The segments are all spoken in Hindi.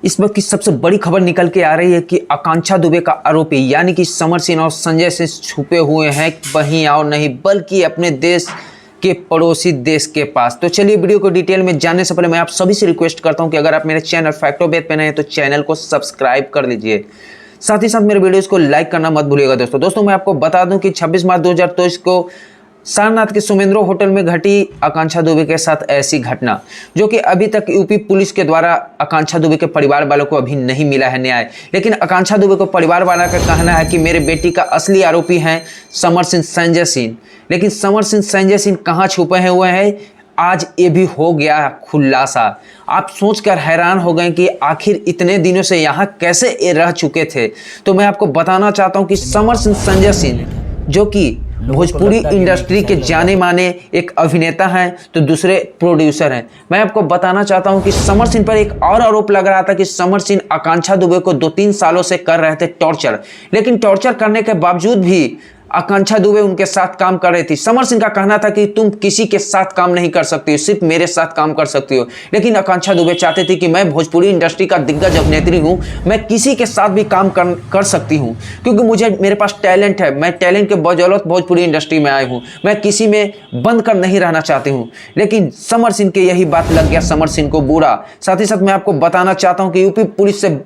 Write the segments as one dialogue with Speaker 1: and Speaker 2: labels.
Speaker 1: इस वक्त की सबसे बड़ी खबर निकल के आ रही है कि आकांक्षा दुबे का आरोपी यानी कि समर सिंह और संजय सिंह छुपे हुए हैं वहीं और नहीं बल्कि अपने देश के पड़ोसी देश के पास। तो चलिए वीडियो को डिटेल में जानने से पहले मैं आप सभी से रिक्वेस्ट करता हूं कि अगर आप मेरे चैनल फैक्टो बेत पे नए हैं तो चैनल को सब्सक्राइब कर लीजिए, साथ ही साथ मेरे वीडियोस को लाइक करना मत भूलिएगा। दोस्तों मैं आपको बता दूं कि 26 मार्च 2023 को सारनाथ के सुमेंद्रो होटल में घटी आकांक्षा दुबे के साथ ऐसी घटना जो कि अभी तक यूपी पुलिस के द्वारा आकांक्षा दुबे के परिवार वालों को अभी नहीं मिला है न्याय। लेकिन आकांक्षा दुबे को परिवार वालों का कहना है कि मेरे बेटी का असली आरोपी हैं समर सिंह संजय सिंह। लेकिन समर सिंह संजय सिंह कहाँ छुपे हुए हैं, आज ये भी हो गया खुलासा। आप सोचकर हैरान हो गए कि आखिर इतने दिनों से यहाँ कैसे ये रह चुके थे। तो मैं आपको बताना चाहता हूँ कि समर सिंह संजय सिंह जो कि भोजपुरी इंडस्ट्री के जाने माने एक अभिनेता हैं तो दूसरे प्रोड्यूसर हैं। मैं आपको बताना चाहता हूं कि समर सिंह पर एक और आरोप लग रहा था कि समर सिंह आकांक्षा दुबे को 2-3 सालों से कर रहे थे टॉर्चर, लेकिन टॉर्चर करने के बावजूद भी आकांक्षा दुबे उनके साथ काम कर रही थी। समर सिंह का कहना था कि तुम किसी के साथ काम नहीं कर सकती हो, सिर्फ मेरे साथ काम कर सकती हो। लेकिन आकांक्षा दुबे चाहते थे कि मैं भोजपुरी इंडस्ट्री का दिग्गज अभिनेत्री हूं, मैं किसी के साथ भी काम कर सकती हूं क्योंकि मेरे पास टैलेंट है, मैं टैलेंट के बदौलत भोजपुरी इंडस्ट्री में आई हूं, मैं किसी में बंद कर नहीं रहना चाहती हूं। लेकिन समर सिंह के यही बात लग गया समर सिंह को बुरा। साथ ही साथ मैं आपको बताना चाहता हूं कि यूपी पुलिस से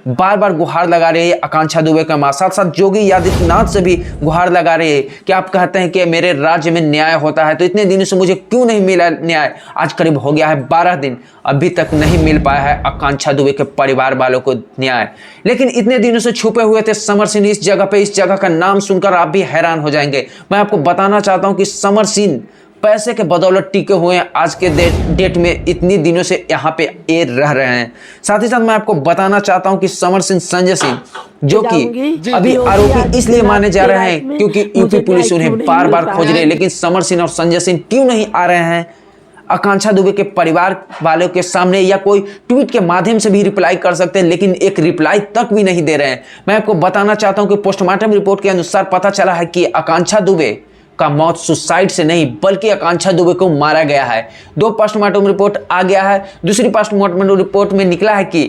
Speaker 1: बार बार गुहार लगा रही है आकांक्षा दुबे का मां, साथ साथ योगी आदित्यनाथ से भी गुहार लगा रही है कि आप कहते हैं कि मेरे राज्य में न्याय होता है तो इतने दिनों से मुझे क्यों नहीं मिला न्याय। आज करीब हो गया है 12 दिन, अभी तक नहीं मिल पाया है आकांक्षा दुबे के परिवार वालों को न्याय। लेकिन इतने दिनों से छुपे हुए थे समर सिंह इस जगह का नाम सुनकर आप भी हैरान हो जाएंगे। मैं आपको बताना चाहता हूं कि समर सिंह पैसे के बदौलत टिके हुए हैं, आज के डेट में इतनी दिनों से यहाँ पे ये रह रहे हैं। साथ ही साथ मैं आपको बताना चाहता हूं कि समर सिंह संजय सिंह जो कि अभी आरोपी इसलिए माने जा रहे हैं क्योंकि यूपी पुलिस उन्हें बार बार खोज रही है। लेकिन समर सिंह और संजय सिंह क्यों नहीं आ रहे हैं आकांक्षा दुबे के परिवार वालों के सामने, या कोई ट्वीट के माध्यम से भी रिप्लाई कर सकते हैं, लेकिन एक रिप्लाई तक भी नहीं दे रहे हैं। मैं आपको बताना चाहता हूं कि पोस्टमार्टम रिपोर्ट के अनुसार पता चला है कि आकांक्षा दुबे का मौत सुसाइड से नहीं बल्कि आकांक्षा दुबे को मारा गया है। 2 पोस्टमार्टम रिपोर्ट आ गया है। दूसरी पोस्टमार्टम रिपोर्ट में निकला है कि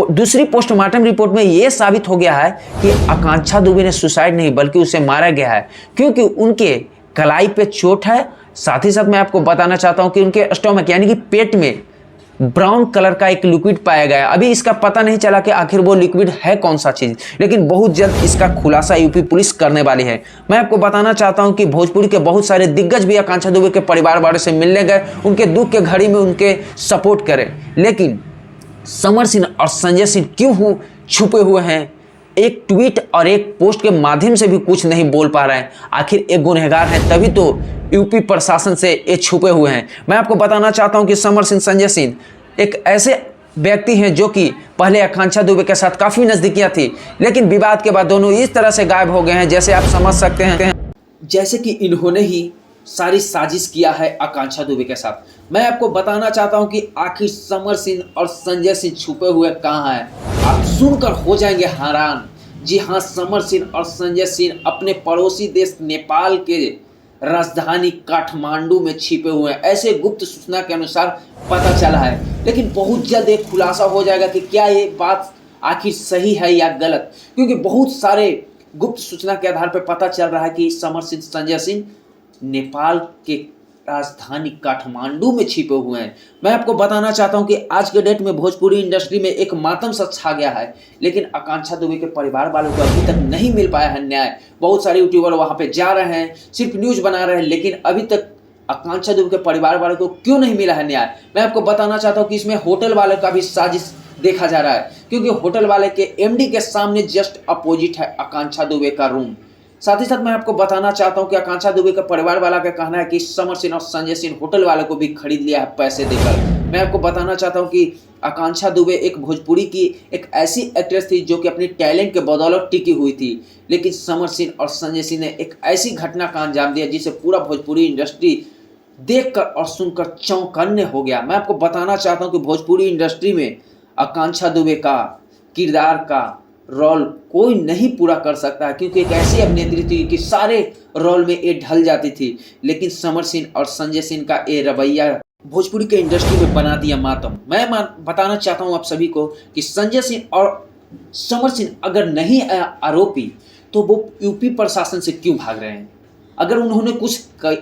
Speaker 1: दूसरी पोस्टमार्टम रिपोर्ट में यह साबित हो गया है कि आकांक्षा दुबे ने सुसाइड नहीं बल्कि उसे मारा गया है क्योंकि उनके कलाई पे चोट है। साथ ही साथ मैं आपको बताना चाहता हूं कि उनके स्टोमक यानी कि पेट में ब्राउन कलर का एक लिक्विड पाया गया। अभी इसका पता नहीं चला कि आखिर वो लिक्विड है कौन सा चीज, लेकिन बहुत जल्द इसका खुलासा यूपी पुलिस करने वाली है। मैं आपको बताना चाहता हूं कि भोजपुरी के बहुत सारे दिग्गज भी आकांक्षा दुबे के परिवार वालों से मिलने गए, उनके दुख के घड़ी में उनके सपोर्ट करें। लेकिन समर सिंह और संजय सिंह क्यों छुपे हुए हैं, एक ट्वीट और एक पोस्ट के माध्यम से भी कुछ नहीं बोल पा रहे हैं। आखिर एक गुनहगार है तभी तो यूपी प्रशासन से ये छुपे हुए हैं। मैं आपको बताना चाहता हूं कि समर सिंह संजय सिंह एक ऐसे व्यक्ति हैं जो कि पहले आकांक्षा दुबे के साथ काफी नजदीकियां थी, लेकिन विवाद के बाद दोनों इस तरह से गायब हो गए हैं जैसे आप समझ सकते हैं जैसे कि इन्होंने ही सारी साजिश किया है आकांक्षा दुबे के साथ। मैं आपको बताना चाहता हूं कि आखिर समर सिंह और संजय सिंह छुपे हुए कहां हैं, आप सुनकर हो जाएंगे हैरान। जी हां, समर सिंह और संजय सिंह अपने पड़ोसी देश नेपाल के राजधानी काठमांडू में छिपे हुए हैं, ऐसे गुप्त सूचना के अनुसार पता चला है। लेकिन बहुत जल्द एक खुलासा हो जाएगा कि क्या ये बात आखिर सही है या गलत, क्योंकि बहुत सारे गुप्त सूचना के आधार पर पता चल रहा है कि समर सिंह संजय सिंह नेपाल के राजधानी काठमांडू में छिपे हुए हैं। मैं आपको बताना चाहता हूं कि आज के डेट में भोजपुरी इंडस्ट्री में एक मातम सा छा गया है, लेकिन आकांक्षा दुबे के परिवार वालों को अभी तक नहीं मिल पाया है न्याय। बहुत सारे यूट्यूबर वहां पे जा रहे हैं, सिर्फ न्यूज बना रहे हैं, लेकिन अभी तक आकांक्षा दुबे के परिवार वालों को क्यों नहीं मिला है न्याय। मैं आपको बताना चाहता हूँ कि इसमें होटल वाले का भी साजिश देखा जा रहा है, क्योंकि होटल वाले के एमडी के सामने जस्ट अपोजिट है आकांक्षा दुबे का रूम। साथ ही साथ मैं आपको बताना चाहता हूं कि आकांक्षा दुबे का परिवार वाला का कहना है कि समर सिंह और संजय सिंह होटल वाले को भी खरीद लिया है पैसे देकर। मैं आपको बताना चाहता हूं कि आकांक्षा दुबे एक भोजपुरी की एक ऐसी एक्ट्रेस थी जो कि अपनी टैलेंट के बदौलत टिकी हुई थी, लेकिन समर सिंह और संजय सिंह ने एक ऐसी घटना का अंजाम दिया जिसे पूरा भोजपुरी इंडस्ट्री देखकर और सुनकर चौंकन्ने हो गया। मैं आपको बताना चाहता हूं कि भोजपुरी इंडस्ट्री में आकांक्षा दुबे का किरदार का रोल कोई नहीं पूरा कर सकता है, क्योंकि एक ऐसी अभिनेत्री थी कि सारे रोल में ये ढल जाती थी। लेकिन समर सिंह और संजय सिंह का ये रवैया
Speaker 2: भोजपुरी के इंडस्ट्री में बना दिया मातम। मैं बताना चाहता हूं आप सभी को कि संजय सिंह और समर सिंह अगर नहीं आरोपी तो वो यूपी प्रशासन से क्यों भाग रहे हैं? अगर उन्होंने कुछ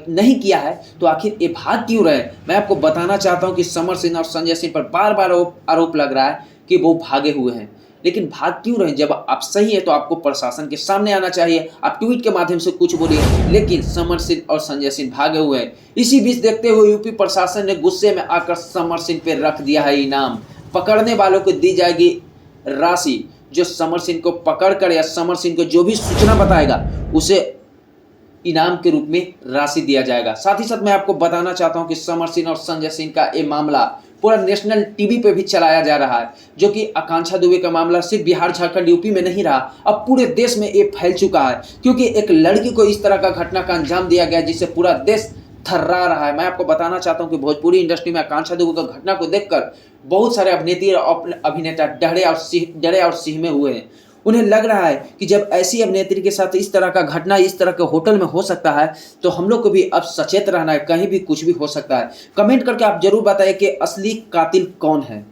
Speaker 2: नहीं किया है तो आखिर ये भाग क्यों रहे? मैं आपको बताना चाहता हूं कि समर सिंह और संजय सिंह पर बार बार आरोप लग रहा है कि वो भागे हुए हैं, लेकिन भाग क्यों रहे? जब आप सही है तो आपको प्रशासन के सामने आना चाहिए, आप ट्वीट के माध्यम से कुछ बोलिए, लेकिन समर सिंह और संजय सिंह भागे हुए हैं। इसी बीच देखते हुए यूपी प्रशासन ने गुस्से में आकर समर सिंह पे रख दिया है इनाम। पकड़ने वालों को दी जाएगी राशि, जो समर सिंह को पकड़कर या समर सिंह को जो भी सूचना बताएगा उसे इनाम के रूप में राशि दिया जाएगा। साथ ही साथ मैं आपको बताना चाहता हूं कि समर सिंह और संजय सिंह का ये मामला पूरा नेशनल टीवी पे भी चलाया जा रहा है, जो कि आकांक्षा दुबे का मामला सिर्फ बिहार झारखंड यूपी में नहीं रहा, अब पूरे देश में ये फैल चुका है, क्योंकि एक लड़की को इस तरह का घटना का अंजाम दिया गया जिससे पूरा देश थर्रा रहा है। मैं आपको बताना चाहता हूं कि भोजपुरी इंडस्ट्री में आकांक्षा दुबे का घटना को देखकर बहुत सारे अभिनेत्री और अभिनेता डरे और सिहमे हुए हैं। उन्हें लग रहा है कि जब ऐसी अभिनेत्री के साथ इस तरह का घटना इस तरह के होटल में हो सकता है तो हम लोग को भी अब सचेत रहना है, कहीं भी कुछ भी हो सकता है। कमेंट करके आप जरूर बताइए कि असली कातिल कौन है।